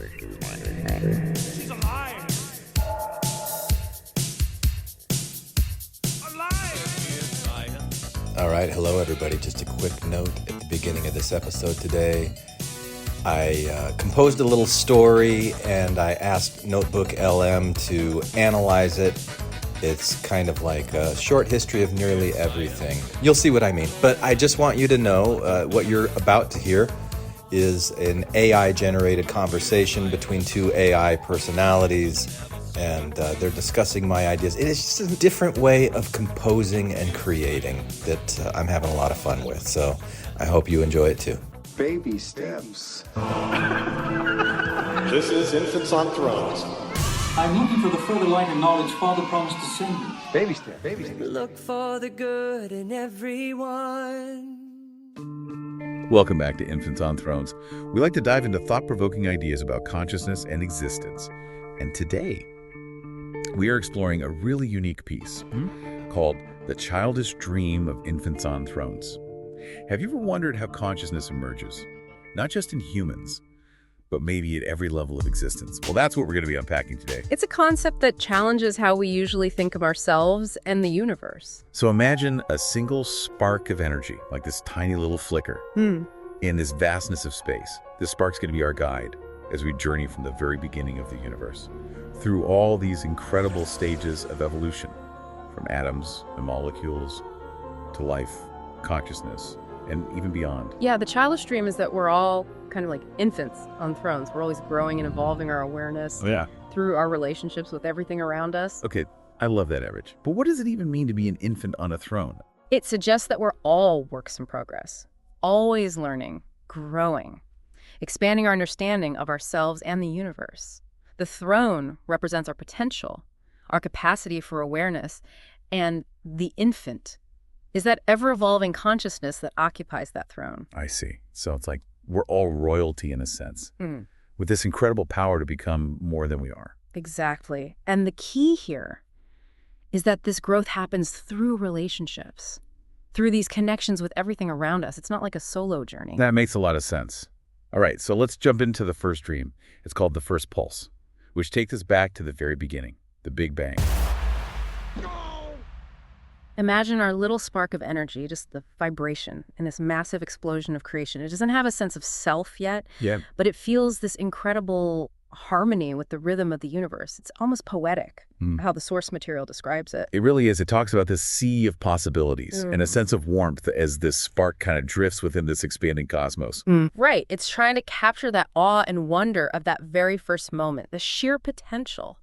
She's alive! Alive! All right, hello everybody. Just a quick note at the beginning of this episode today. I composed a little story and I asked Notebook LM to analyze it. It's kind of like a short history of nearly everything. You'll see what I mean. But I just want you to know what you're about to hear is an AI-generated conversation between two AI personalities, and they're discussing my ideas. It is just a different way of composing and creating that I'm having a lot of fun with. So I hope you enjoy it too. Baby steps. This is Infants on Thrones. I'm looking for the further light and knowledge Father promised to send me. Baby steps. Baby steps. Look for the good in everyone. Welcome back to Infants on Thrones. We like to dive into thought-provoking ideas about consciousness and existence. And today, we are exploring a really unique piece called The Childish Dream of Infants on Thrones. Have you ever wondered how consciousness emerges? Not just in humans, but maybe at every level of existence. Well, that's what we're going to be unpacking today. It's a concept that challenges how we usually think of ourselves and the universe. So imagine a single spark of energy, like this tiny little flicker, in this vastness of space. This spark's going to be our guide as we journey from the very beginning of the universe through all these incredible stages of evolution, from atoms and molecules to life, consciousness, and even beyond. Yeah, the childish dream is that we're all kind of like infants on thrones. We're always growing and evolving our awareness through our relationships with everything around us. Okay, I love that, Average. But what does it even mean to be an infant on a throne? It suggests that we're all works in progress, always learning, growing, expanding our understanding of ourselves and the universe. The throne represents our potential, our capacity for awareness, and the infant is that ever-evolving consciousness that occupies that throne. I see. So it's like we're all royalty in a sense, with this incredible power to become more than we are. Exactly. And the key here is that this growth happens through relationships, through these connections with everything around us. It's not like a solo journey. That makes a lot of sense. All right, so let's jump into the first dream. It's called the first pulse, which takes us back to the very beginning, the Big Bang. Imagine our little spark of energy, just the vibration in this massive explosion of creation. It doesn't have a sense of self yet, but it feels this incredible harmony with the rhythm of the universe. It's almost poetic, how the source material describes it. It really is. It talks about this sea of possibilities and a sense of warmth as this spark kind of drifts within this expanding cosmos. Right. It's trying to capture that awe and wonder of that very first moment, the sheer potential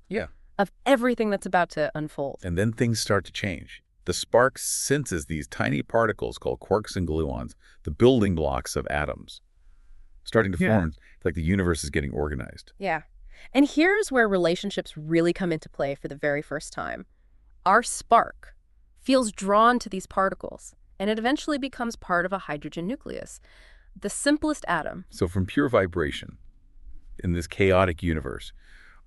of everything that's about to unfold. And then things start to change. The spark senses these tiny particles called quarks and gluons, the building blocks of atoms, starting to form. It's like the universe is getting organized. Yeah. And here's where relationships really come into play for the very first time. Our spark feels drawn to these particles, and it eventually becomes part of a hydrogen nucleus, the simplest atom. So from pure vibration in this chaotic universe,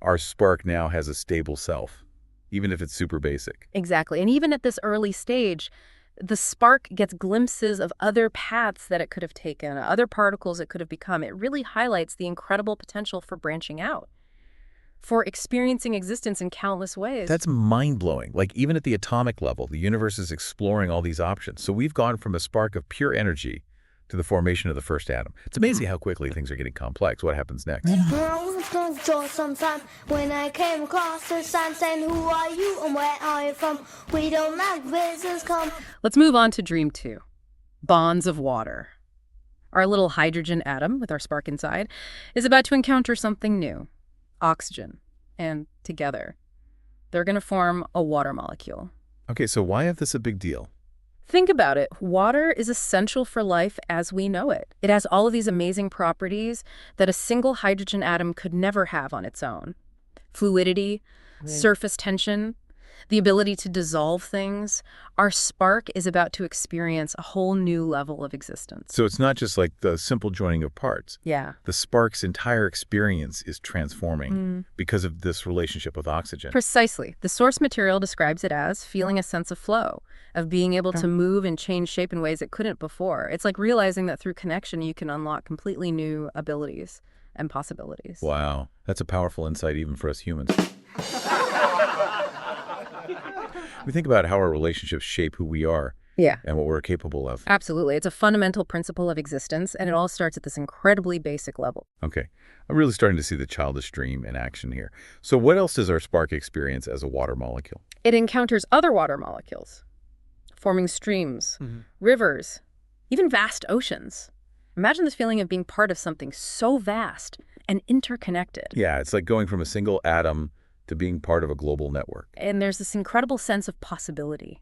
our spark now has a stable self, even if it's super basic. Exactly. And even at this early stage, the spark gets glimpses of other paths that it could have taken, other particles it could have become. It really highlights the incredible potential for branching out, for experiencing existence in countless ways. That's mind-blowing. Like even at the atomic level, the universe is exploring all these options. So we've gone from a spark of pure energy to the formation of the first atom. It's amazing how quickly things are getting complex. What happens next? I was going to draw sometime when I came across a sign saying, "Who are you and where are you from? We don't like visitors come." Let's move on to Dream 2, bonds of water. Our little hydrogen atom with our spark inside is about to encounter something new, oxygen, and together, they're going to form a water molecule. Okay, so why is this a big deal? Think about it. Water is essential for life as we know it. It has all of these amazing properties that a single hydrogen atom could never have on its own. Fluidity, surface tension, the ability to dissolve things. Our spark is about to experience a whole new level of existence. So it's not just like the simple joining of parts. Yeah. The spark's entire experience is transforming because of this relationship with oxygen. Precisely. The source material describes it as feeling a sense of flow, of being able to move and change shape in ways it couldn't before. It's like realizing that through connection you can unlock completely new abilities and possibilities. Wow, that's a powerful insight even for us humans. We think about how our relationships shape who we are Yeah. and what we're capable of. Absolutely. It's a fundamental principle of existence, and it all starts at this incredibly basic level. Okay, I'm really starting to see the childish dream in action here. So what else does our spark experience as a water molecule? It encounters other water molecules, forming streams, rivers, even vast oceans. Imagine this feeling of being part of something so vast and interconnected. Yeah, it's like going from a single atom to being part of a global network. And there's this incredible sense of possibility.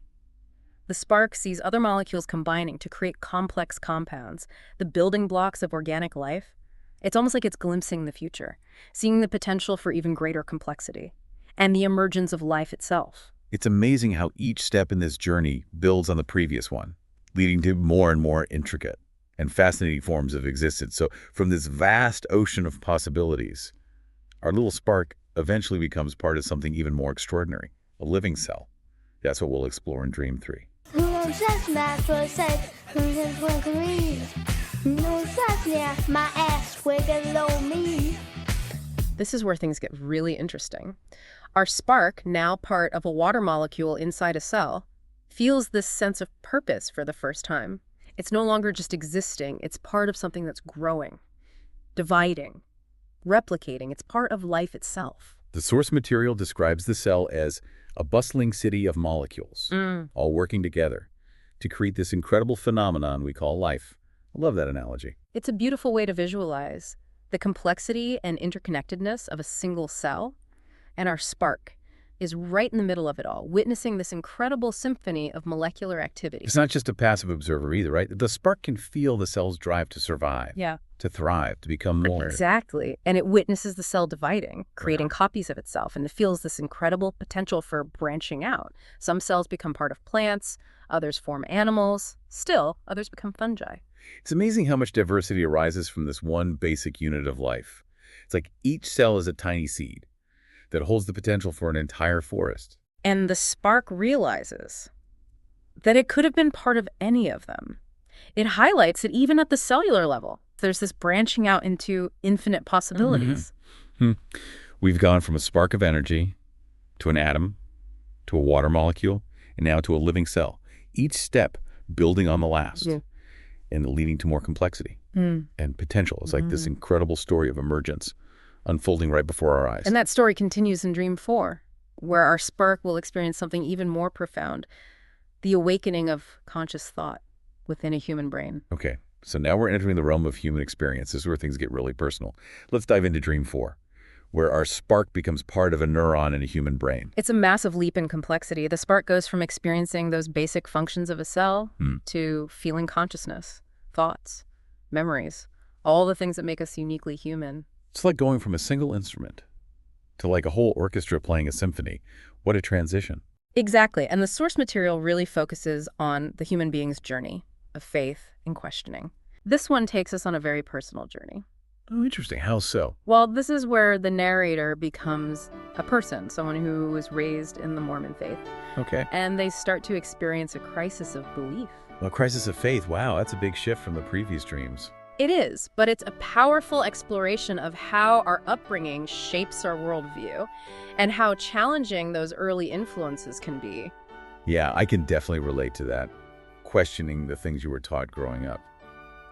The spark sees other molecules combining to create complex compounds, the building blocks of organic life. It's almost like it's glimpsing the future, seeing the potential for even greater complexity, and the emergence of life itself. It's amazing how each step in this journey builds on the previous one, leading to more and more intricate and fascinating forms of existence. So from this vast ocean of possibilities, our little spark eventually becomes part of something even more extraordinary, a living cell. That's what we'll explore in Dream 3. This is where things get really interesting. Our spark, now part of a water molecule inside a cell, feels this sense of purpose for the first time. It's no longer just existing, it's part of something that's growing, dividing, replicating. It's part of life itself. The source material describes the cell as a bustling city of molecules, all working together to create this incredible phenomenon we call life. I love that analogy. It's a beautiful way to visualize the complexity and interconnectedness of a single cell, and our spark is right in the middle of it all, witnessing this incredible symphony of molecular activity. It's not just a passive observer either, right? The spark can feel the cell's drive to survive, Yeah. to thrive, to become more. Exactly. And it witnesses the cell dividing, creating copies of itself, and it feels this incredible potential for branching out. Some cells become part of plants, others form animals, still others become fungi. It's amazing how much diversity arises from this one basic unit of life. It's like each cell is a tiny seed that holds the potential for an entire forest. And the spark realizes that it could have been part of any of them. It highlights that even at the cellular level, there's this branching out into infinite possibilities. We've gone from a spark of energy to an atom, to a water molecule, and now to a living cell. Each step building on the last and leading to more complexity and potential. It's like this incredible story of emergence unfolding right before our eyes. And that story continues in Dream 4, where our spark will experience something even more profound, the awakening of conscious thought within a human brain. Okay, so now we're entering the realm of human experience. This is where things get really personal. Let's dive into Dream 4, where our spark becomes part of a neuron in a human brain. It's a massive leap in complexity. The spark goes from experiencing those basic functions of a cell to feeling consciousness, thoughts, memories, all the things that make us uniquely human. It's like going from a single instrument to like a whole orchestra playing a symphony. What a transition. Exactly. And the source material really focuses on the human being's journey of faith and questioning. This one takes us on a very personal journey. Oh, interesting. How so? Well, this is where the narrator becomes a person, someone who was raised in the Mormon faith. Okay. And they start to experience a crisis of belief. Well, crisis of faith. Wow, that's a big shift from the previous dreams. It is, but it's a powerful exploration of how our upbringing shapes our worldview and how challenging those early influences can be. Yeah, I can definitely relate to that. Questioning the things you were taught growing up.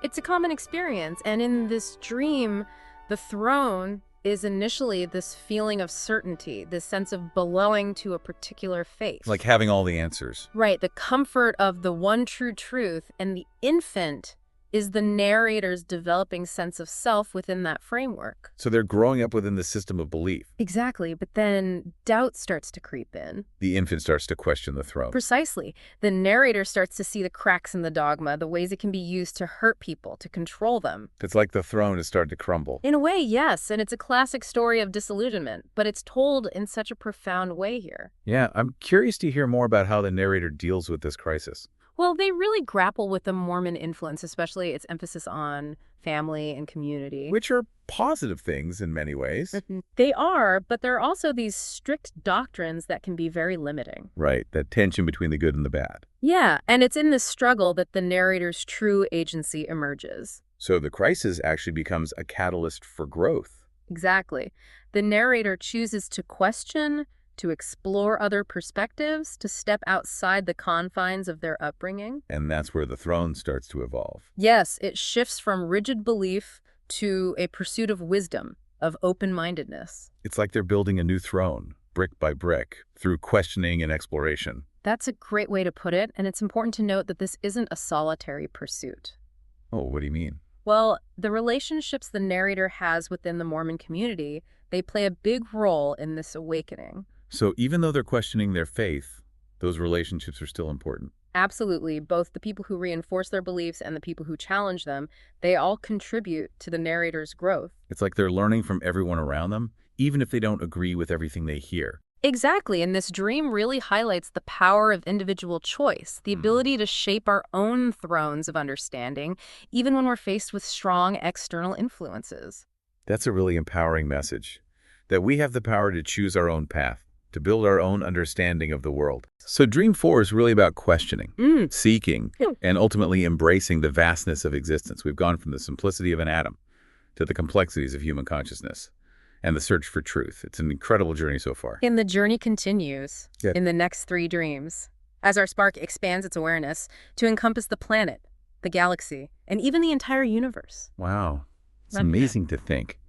It's a common experience, and in this dream, the throne is initially this feeling of certainty, this sense of belonging to a particular faith. Like having all the answers. Right, the comfort of the one true truth, and the infant is the narrator's developing sense of self within that framework. So they're growing up within the system of belief. Exactly, but then doubt starts to creep in. The infant starts to question the throne. Precisely. The narrator starts to see the cracks in the dogma, the ways it can be used to hurt people, to control them. It's like the throne has started to crumble. In a way, yes, and it's a classic story of disillusionment, but it's told in such a profound way here. Yeah, I'm curious to hear more about how the narrator deals with this crisis. Well, they really grapple with the Mormon influence, especially its emphasis on family and community. Which are positive things in many ways. They are, but there are also these strict doctrines that can be very limiting. Right, that tension between the good and the bad. Yeah, and it's in this struggle that the narrator's true agency emerges. So the crisis actually becomes a catalyst for growth. Exactly. The narrator chooses to question, to explore other perspectives, to step outside the confines of their upbringing. And that's where the throne starts to evolve. Yes, it shifts from rigid belief to a pursuit of wisdom, of open-mindedness. It's like they're building a new throne, brick by brick, through questioning and exploration. That's a great way to put it, and it's important to note that this isn't a solitary pursuit. Oh, what do you mean? Well, the relationships the narrator has within the Mormon community, they play a big role in this awakening. So even though they're questioning their faith, those relationships are still important. Absolutely. Both the people who reinforce their beliefs and the people who challenge them, they all contribute to the narrator's growth. It's like they're learning from everyone around them, even if they don't agree with everything they hear. Exactly, and this dream really highlights the power of individual choice, the ability to shape our own thrones of understanding, even when we're faced with strong external influences. That's a really empowering message, that we have the power to choose our own path, to build our own understanding of the world. So Dream 4 is really about questioning, seeking, and ultimately embracing the vastness of existence. We've gone from the simplicity of an atom to the complexities of human consciousness and the search for truth. It's an incredible journey so far. And the journey continues Yeah. in the next 3 dreams, as our spark expands its awareness to encompass the planet, the galaxy, and even the entire universe. Wow. It's amazing to think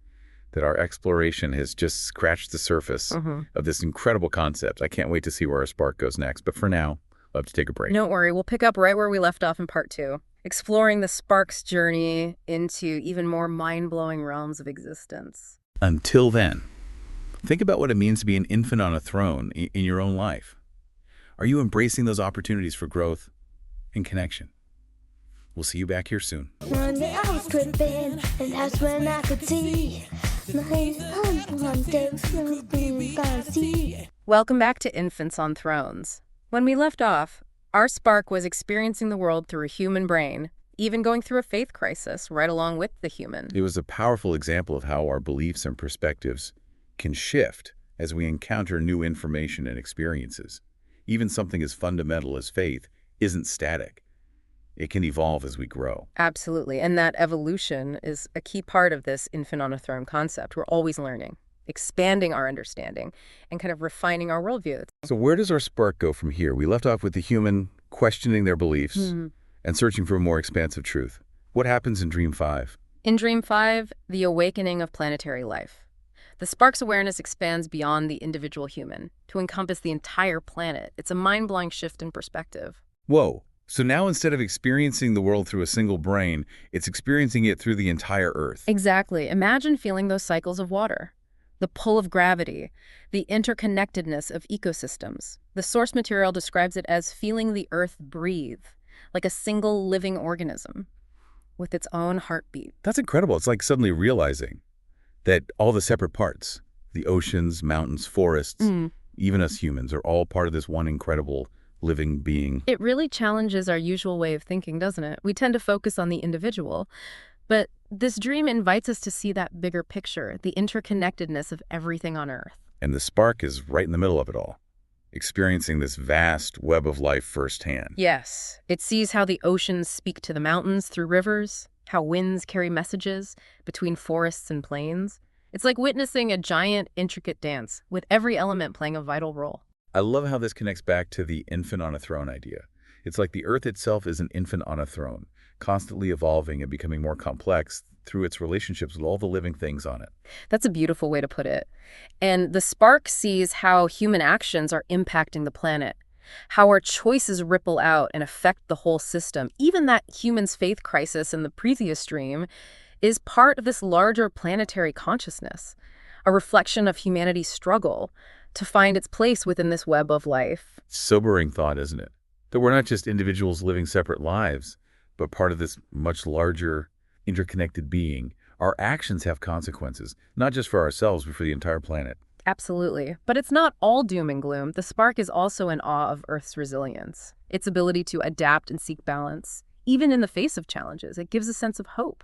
that our exploration has just scratched the surface of this incredible concept. I can't wait to see where our spark goes next. But for now, we'll have to take a break. Don't worry, we'll pick up right where we left off in part 2, exploring the spark's journey into even more mind-blowing realms of existence. Until then, think about what it means to be an infant on a throne in your own life. Are you embracing those opportunities for growth and connection? We'll see you back here soon. One day I was tripping, and that's when I could see. Welcome back to Infants on Thrones. When we left off, our spark was experiencing the world through a human brain, even going through a faith crisis right along with the human. It was a powerful example of how our beliefs and perspectives can shift as we encounter new information and experiences. Even something as fundamental as faith isn't static. It can evolve as we grow. Absolutely, and that evolution is a key part of this infant on a throne concept. We're always learning, expanding our understanding, and kind of refining our worldview. So where does our spark go from here? We left off with the human questioning their beliefs and searching for a more expansive truth. What happens in Dream 5? In Dream 5, the awakening of planetary life. The spark's awareness expands beyond the individual human to encompass the entire planet. It's a mind-blowing shift in perspective. Whoa. So now instead of experiencing the world through a single brain, it's experiencing it through the entire Earth. Exactly. Imagine feeling those cycles of water, the pull of gravity, the interconnectedness of ecosystems. The source material describes it as feeling the Earth breathe, like a single living organism with its own heartbeat. That's incredible. It's like suddenly realizing that all the separate parts, the oceans, mountains, forests, even us humans, are all part of this one incredible living being. It really challenges our usual way of thinking, doesn't it? We tend to focus on the individual, but this dream invites us to see that bigger picture, the interconnectedness of everything on Earth. And the spark is right in the middle of it all, experiencing this vast web of life firsthand. Yes, it sees how the oceans speak to the mountains through rivers, how winds carry messages between forests and plains. It's like witnessing a giant, intricate dance, with every element playing a vital role. I love how this connects back to the infant on a throne idea. It's like the Earth itself is an infant on a throne, constantly evolving and becoming more complex through its relationships with all the living things on it. That's a beautiful way to put it. And the spark sees how human actions are impacting the planet, how our choices ripple out and affect the whole system. Even that human's faith crisis in the previous dream is part of this larger planetary consciousness, a reflection of humanity's struggle to find its place within this web of life. Sobering thought, isn't it? That we're not just individuals living separate lives, but part of this much larger, interconnected being. Our actions have consequences, not just for ourselves, but for the entire planet. Absolutely. But it's not all doom and gloom. The spark is also in awe of Earth's resilience, its ability to adapt and seek balance, even in the face of challenges. It gives a sense of hope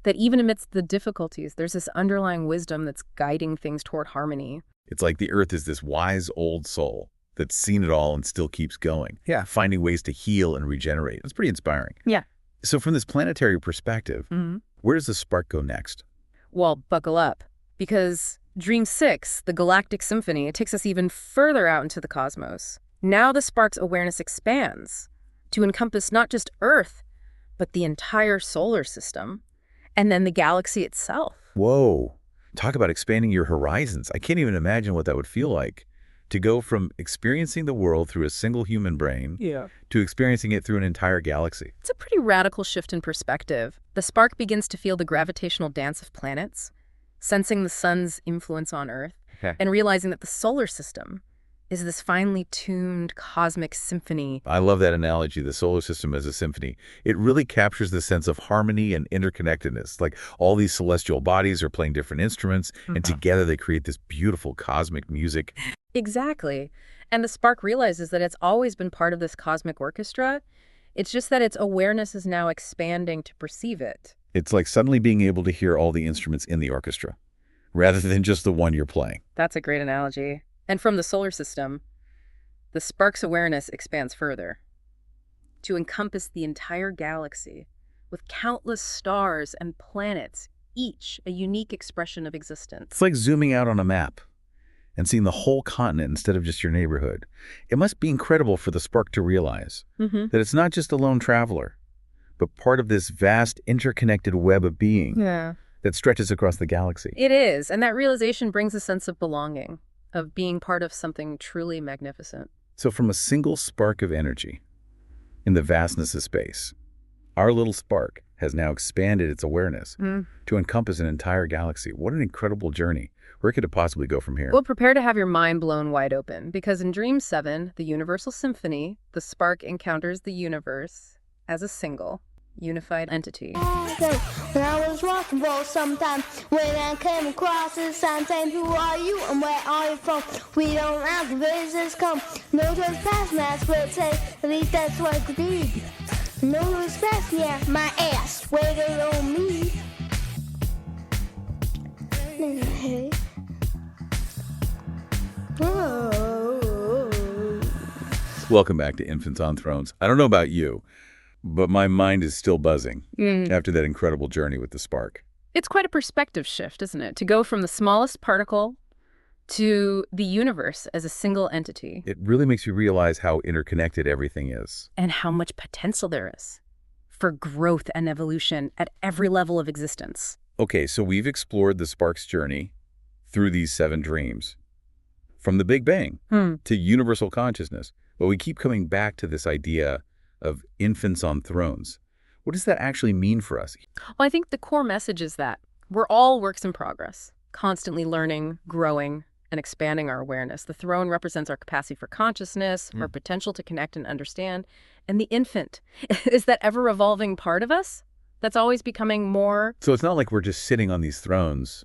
that even amidst the difficulties, there's this underlying wisdom that's guiding things toward harmony. It's like the Earth is this wise old soul that's seen it all and still keeps going. Yeah. Finding ways to heal and regenerate. It's pretty inspiring. Yeah. So from this planetary perspective, where does the spark go next? Well, buckle up, because Dream 6, the Galactic Symphony, it takes us even further out into the cosmos. Now the spark's awareness expands to encompass not just Earth, but the entire solar system, and then the galaxy itself. Whoa. Talk about expanding your horizons. I can't even imagine what that would feel like. To go from experiencing the world through a single human brain to experiencing it through an entire galaxy. It's a pretty radical shift in perspective. The spark begins to feel the gravitational dance of planets, sensing the sun's influence on Earth, and realizing that the solar system is this finely tuned cosmic symphony. I love that analogy, the solar system as a symphony. It really captures the sense of harmony and interconnectedness. Like all these celestial bodies are playing different instruments, and together they create this beautiful cosmic music. Exactly. And the spark realizes that it's always been part of this cosmic orchestra. It's just that its awareness is now expanding to perceive it. It's like suddenly being able to hear all the instruments in the orchestra, rather than just the one you're playing. That's a great analogy. And from the solar system, the spark's awareness expands further to encompass the entire galaxy with countless stars and planets, each a unique expression of existence. It's like zooming out on a map and seeing the whole continent instead of just your neighborhood. It must be incredible for the spark to realize that it's not just a lone traveler, but part of this vast interconnected web of being that stretches across the galaxy. It is, and that realization brings a sense of belonging, of being part of something truly magnificent. So from a single spark of energy in the vastness of space, our little spark has now expanded its awareness to encompass an entire galaxy. What an incredible journey. Where could it possibly go from here? Well, prepare to have your mind blown wide open, because in Dream 7, the Universal Symphony, the spark encounters the universe as a single, unified entity. When I was walking for some time, when I came across the sign saying, who are you and where are you from? We don't have the visitors come. No trespass, that's what it says. At least that's what it read. No trespass, yeah, my ass waited on me. Hey. Welcome back to Infants on Thrones. I don't know about you, but my mind is still buzzing after that incredible journey with the spark. It's quite a perspective shift, isn't it? To go from the smallest particle to the universe as a single entity. It really makes you realize how interconnected everything is. And how much potential there is for growth and evolution at every level of existence. Okay, so we've explored the spark's journey through these 7 dreams. From the Big Bang to universal consciousness. But we keep coming back to this idea of infants on thrones. What does that actually mean for us? Well, I think the core message is that we're all works in progress, constantly learning, growing, and expanding our awareness. The throne represents our capacity for consciousness, our potential to connect and understand. And the infant is that ever-evolving part of us that's always becoming more... So it's not like we're just sitting on these thrones,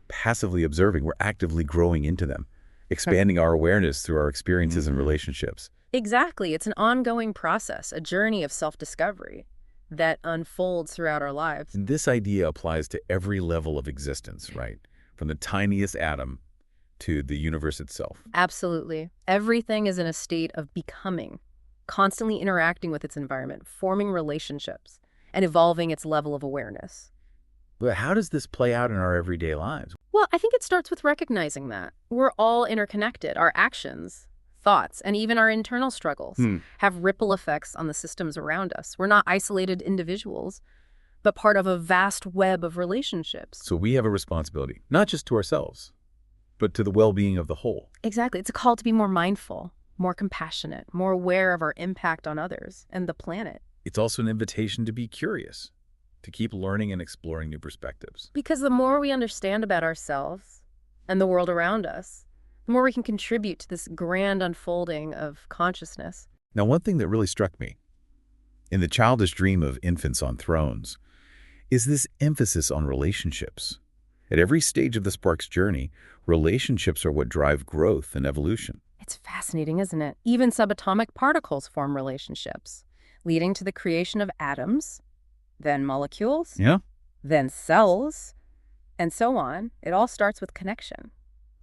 passively observing. We're actively growing into them, expanding our awareness through our experiences and relationships. Exactly. It's an ongoing process, a journey of self-discovery that unfolds throughout our lives. And this idea applies to every level of existence, right? From the tiniest atom to the universe itself. Absolutely. Everything is in a state of becoming, constantly interacting with its environment, forming relationships, and evolving its level of awareness. But how does this play out in our everyday lives? Well, I think it starts with recognizing that we're all interconnected. Our actions, thoughts, and even our internal struggles have ripple effects on the systems around us. We're not isolated individuals, but part of a vast web of relationships. So we have a responsibility, not just to ourselves, but to the well-being of the whole. Exactly. It's a call to be more mindful, more compassionate, more aware of our impact on others and the planet. It's also an invitation to be curious, to keep learning and exploring new perspectives. Because the more we understand about ourselves and the world around us, the more we can contribute to this grand unfolding of consciousness. Now, one thing that really struck me in the childish dream of infants on thrones is this emphasis on relationships. At every stage of the spark's journey, relationships are what drive growth and evolution. It's fascinating, isn't it? Even subatomic particles form relationships, leading to the creation of atoms, then molecules, then cells, and so on. It all starts with connection.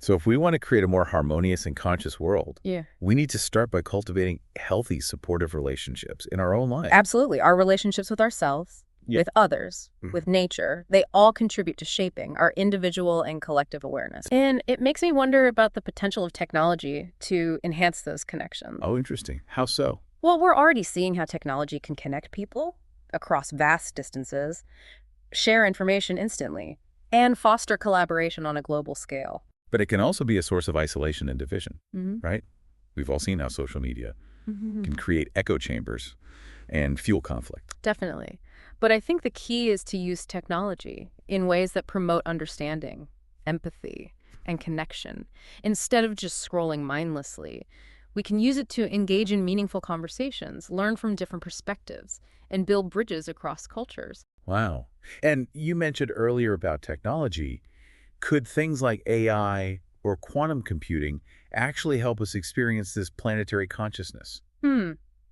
So if we want to create a more harmonious and conscious world, Yeah. we need to start by cultivating healthy, supportive relationships in our own life. Absolutely. Our relationships with ourselves, Yeah. with others, with nature, they all contribute to shaping our individual and collective awareness. And it makes me wonder about the potential of technology to enhance those connections. Oh, interesting. How so? Well, we're already seeing how technology can connect people across vast distances, share information instantly, and foster collaboration on a global scale. But it can also be a source of isolation and division, Mm-hmm. right? We've all seen how social media can create echo chambers and fuel conflict. Definitely. But I think the key is to use technology in ways that promote understanding, empathy, and connection. Instead of just scrolling mindlessly, we can use it to engage in meaningful conversations, learn from different perspectives, and build bridges across cultures. Wow. And you mentioned earlier about technology. Could things like AI or quantum computing actually help us experience this planetary consciousness?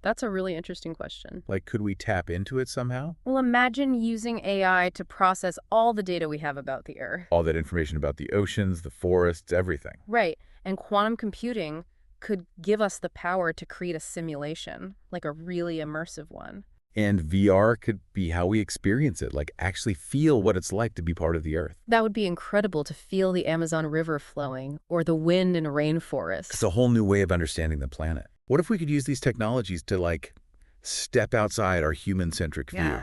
That's a really interesting question. Like, could we tap into it somehow? Well, imagine using AI to process all the data we have about the Earth. All that information about the oceans, the forests, everything. Right. And quantum computing could give us the power to create a simulation, like a really immersive one. And VR could be how we experience it, like actually feel what it's like to be part of the Earth. That would be incredible to feel the Amazon River flowing or the wind in a rainforest. It's a whole new way of understanding the planet. What if we could use these technologies to, like, step outside our human-centric view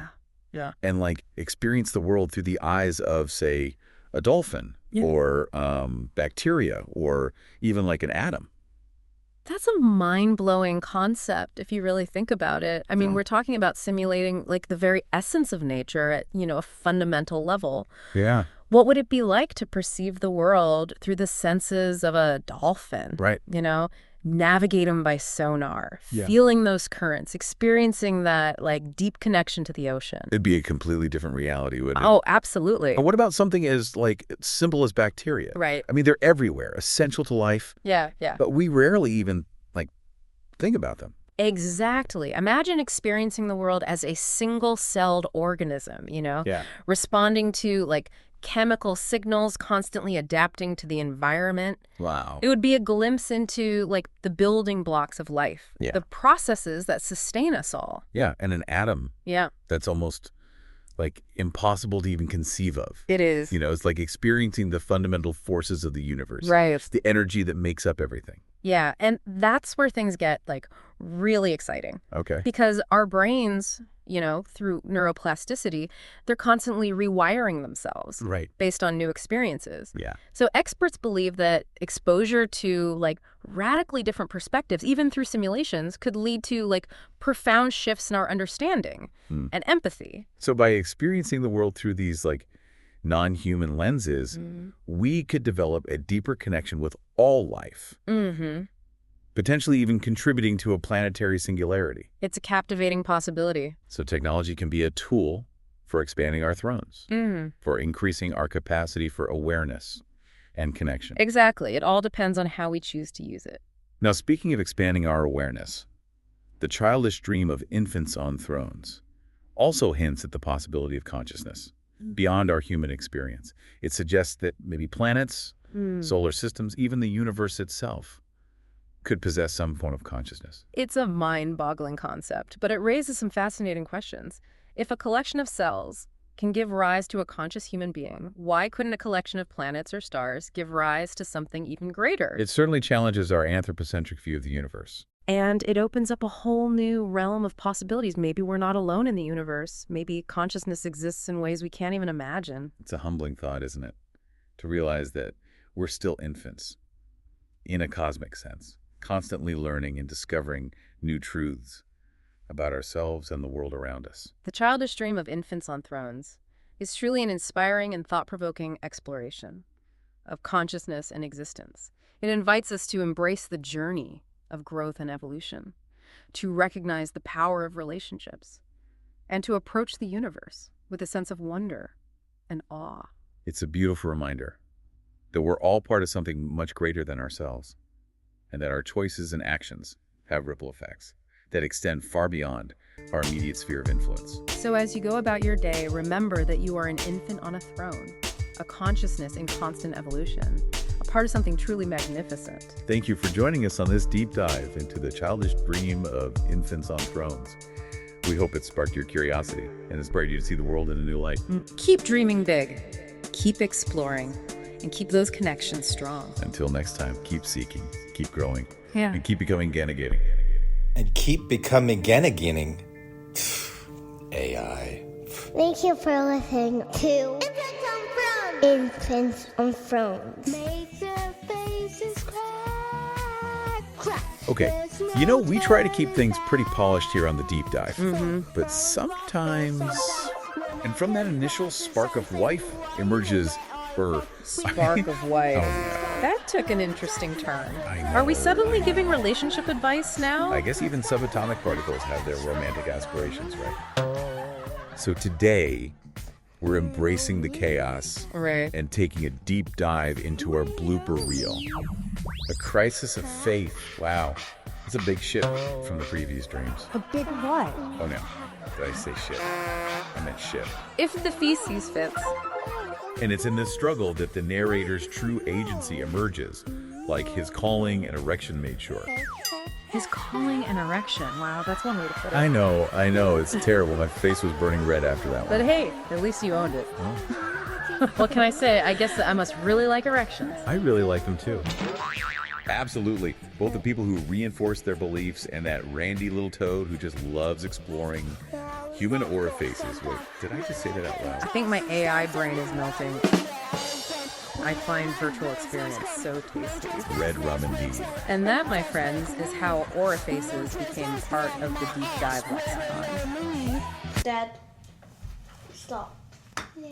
Yeah. and, like, experience the world through the eyes of, say, a dolphin or bacteria or even like an atom? That's a mind-blowing concept if you really think about it. I mean, we're talking about simulating like the very essence of nature at, a fundamental level. Yeah. What would it be like to perceive the world through the senses of a dolphin? Right. Navigate them by sonar, Yeah. feeling those currents, experiencing that like deep connection to the ocean. It'd be a completely different reality, wouldn't it? Oh, absolutely. But what about something as, like, simple as bacteria? Right. I mean, they're everywhere, essential to life, Yeah. but we rarely even, like, think about them. Exactly. Imagine experiencing the world as a single-celled organism, Yeah. responding to like chemical signals, constantly adapting to the environment. Wow. It would be a glimpse into like the building blocks of life, Yeah. the processes that sustain us all. Yeah, and an atom Yeah, that's almost, like, impossible to even conceive of. it is. It's like experiencing the fundamental forces of the universe. Right. The energy that makes up everything. Yeah, and that's where things get like really exciting Okay. because our brains, through neuroplasticity, they're constantly rewiring themselves Right. based on new experiences. Yeah. So experts believe that exposure to like radically different perspectives, even through simulations, could lead to like profound shifts in our understanding and empathy. So by experiencing the world through these, like, non-human lenses, we could develop a deeper connection with all life, Mm-hmm. potentially even contributing to a planetary singularity. It's a captivating possibility. So technology can be a tool for expanding our thrones, for increasing our capacity for awareness and connection. Exactly. It all depends on how we choose to use it. Now, speaking of expanding our awareness, the childish dream of infants on thrones also hints at the possibility of consciousness beyond our human experience. It suggests that maybe planets, solar systems, even the universe itself could possess some form of consciousness. It's a mind-boggling concept, but it raises some fascinating questions. If a collection of cells can give rise to a conscious human being, why couldn't a collection of planets or stars give rise to something even greater? It certainly challenges our anthropocentric view of the universe. And it opens up a whole new realm of possibilities. Maybe we're not alone in the universe. Maybe consciousness exists in ways we can't even imagine. It's a humbling thought, isn't it? To realize that we're still infants in a cosmic sense, constantly learning and discovering new truths about ourselves and the world around us. The childish dream of infants on thrones is truly an inspiring and thought-provoking exploration of consciousness and existence. It invites us to embrace the journey of growth and evolution, to recognize the power of relationships, and to approach the universe with a sense of wonder and awe. It's a beautiful reminder that we're all part of something much greater than ourselves, and that our choices and actions have ripple effects that extend far beyond our immediate sphere of influence. So as you go about your day, remember that you are an infant on a throne, a consciousness in constant evolution, a part of something truly magnificent. Thank you for joining us on this deep dive into the childish dream of infants on thrones. We hope it sparked your curiosity and inspired you to see the world in a new light. Keep dreaming big, keep exploring, and keep those connections strong. Until next time, keep seeking, keep growing, Yeah. and keep becoming Ganagating. And keep becoming Ganagating. AI. Thank you for listening to Infants on Thrones. Make their faces crack, crack. Okay, you know, we try to keep things pretty polished here on the deep dive. But sometimes, and from that initial spark of wife emerges Spark of wife. Oh, no. That took an interesting turn. I Are we know, suddenly I giving know. relationship advice now? I guess even subatomic particles have their romantic aspirations, right? So today, we're embracing the chaos Right. and taking a deep dive into our blooper reel. A crisis of faith. Wow. It's a big shift from the previous dreams. A big what? Oh no, did I say shift? I meant shift. If the feces fits. And it's in this struggle that the narrator's true agency emerges, like his calling and erection made sure. His calling and erection. Wow, that's one way to put it. I know, it's terrible. My face was burning red after that But one. hey, at least you owned it. What can I say? I guess that I must really like erections. I really like them too. Absolutely. Both the people who reinforce their beliefs and that randy little toad who just loves exploring human orifices. Wait, did I just say that out I loud? think my AI brain is melting. I find virtual experience so tasty. Red rum indeed. And that, my friends, is how orifices became part of the deep dive lexicon. Dad, stop. Yeah.